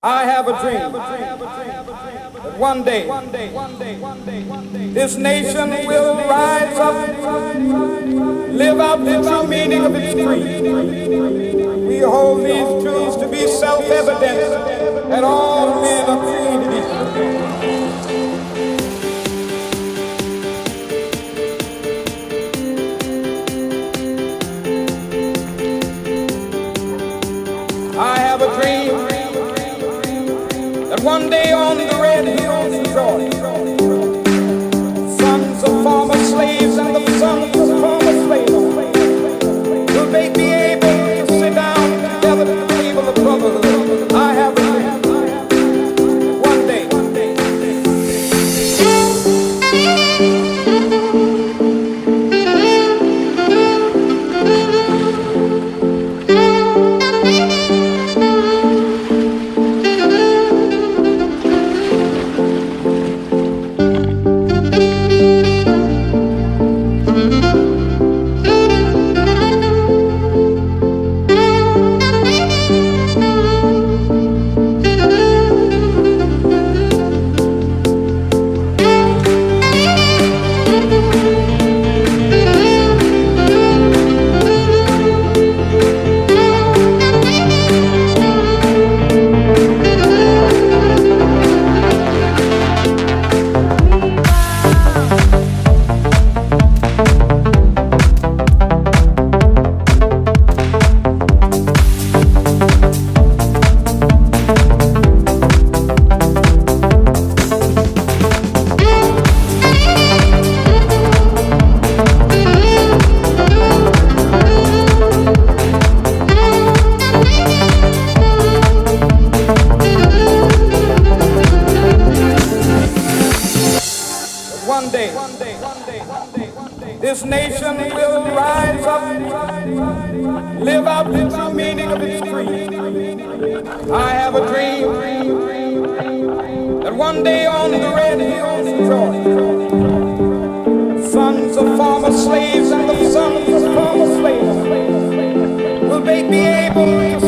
I have a dream that one day this nation will rise up, live out the true meaning of its creed. We hold these truths to be self-evident that all men are created equal. I have a dream that one day on the red hills of Georgia, sons of former slaves and the sons of former slave owners will they be able to sit down together at the table of brotherhood. I have a dream that one day. One day, this nation will rise up, live out the true meaning of its creed. I have a dream that one day on the red hills of Georgia, sons of former slaves and the sons of former slaves will they be able to